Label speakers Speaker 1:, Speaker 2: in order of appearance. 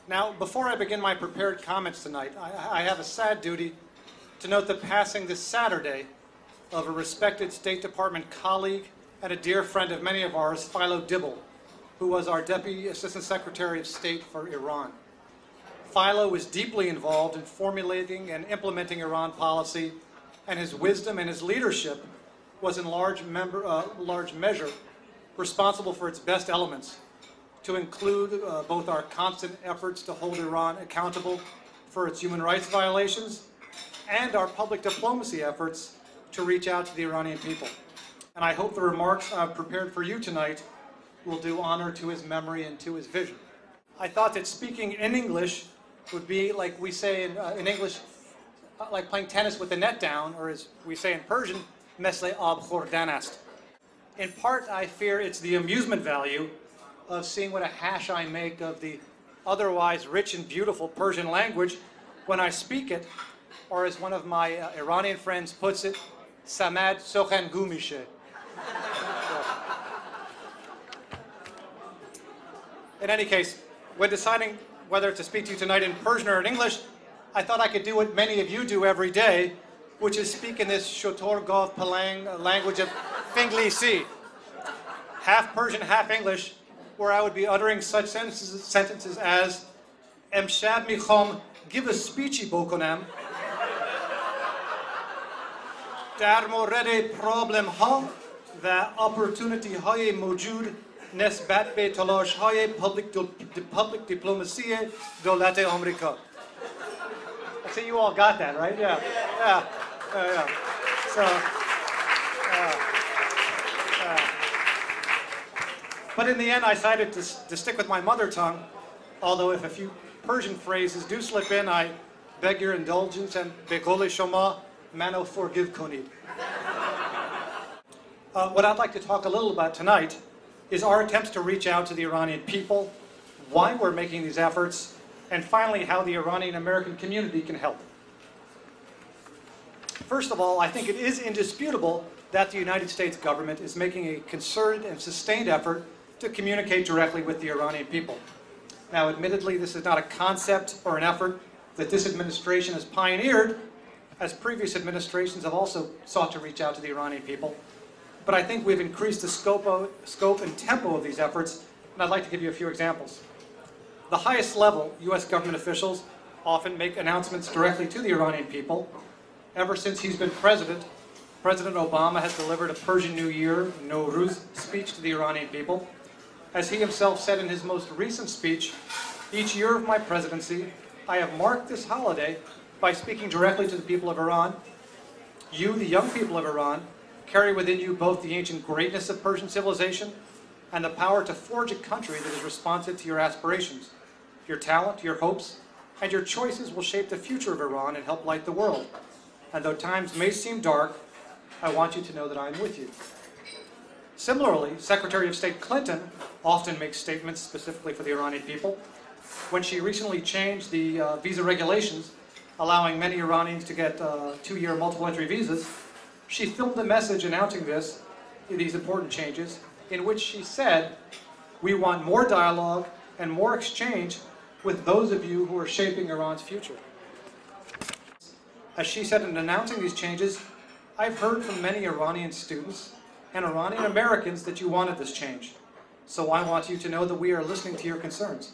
Speaker 1: Now, before I begin my prepared comments tonight, I have a sad duty to note the passing this Saturday of a respected State Department colleague and a dear friend of many of ours, Philo Dibble, who was our Deputy Assistant Secretary of State for Iran. Philo was deeply involved in formulating and implementing Iran policy, and his wisdom and his leadership was in large measure responsible for its best elements, to include both our constant efforts to hold Iran accountable for its human rights violations and our public diplomacy efforts to reach out to the Iranian people. And I hope the remarks I've prepared for you tonight will do honor to his memory and to his vision. I thought that speaking in English would be like we say in English, like playing tennis with the net down, or as we say in Persian, mesle ab khordan ast. In part, I fear it's the amusement value of seeing what a hash I make of the otherwise rich and beautiful Persian language when I speak it, or as one of my Iranian friends puts it, samad sokhangu mishe. In any case, when deciding whether to speak to you tonight in Persian or in English, I thought I could do what many of you do every day, which is speak in this shotor gov palang language of Finglisi, half Persian, half English, where I would be uttering such sentences as Emshab mikhom give a speechy bokonam درمورد problem ها و opportunity های موجود نسبت به تلاش های public diplomacy دولت آمریکا. I see you all got that, right? Yeah. So, but in the end, I decided to stick with my mother tongue, although if a few Persian phrases do slip in, I beg your indulgence and begole shoma mano forgive konid. What I'd like to talk a little about tonight is our attempts to reach out to the Iranian people, why we're making these efforts, and finally how the Iranian American community can help. First of all, I think it is indisputable that the United States government is making a concerted and sustained effort to communicate directly with the Iranian people. Now, admittedly, this is not a concept or an effort that this administration has pioneered, as previous administrations have also sought to reach out to the Iranian people. But I think we've increased the scope and tempo of these efforts, and I'd like to give you a few examples. The highest level U.S. government officials often make announcements directly to the Iranian people. Ever since he's been president, President Obama has delivered a Persian New Year, Nowruz, speech to the Iranian people. As he himself said in his most recent speech, each year of my presidency, I have marked this holiday by speaking directly to the people of Iran. You, the young people of Iran, carry within you both the ancient greatness of Persian civilization and the power to forge a country that is responsive to your aspirations. Your talent, your hopes, and your choices will shape the future of Iran and help light the world. And though times may seem dark, I want you to know that I am with you. Similarly, Secretary of State Clinton often makes statements specifically for the Iranian people. When she recently changed the visa regulations, allowing many Iranians to get 2-year multiple entry visas, she filmed a message announcing these important changes, in which she said, "We want more dialogue and more exchange with those of you who are shaping Iran's future." As she said in announcing these changes, I've heard from many Iranian students and Iranian Americans that you wanted this change. So I want you to know that we are listening to your concerns.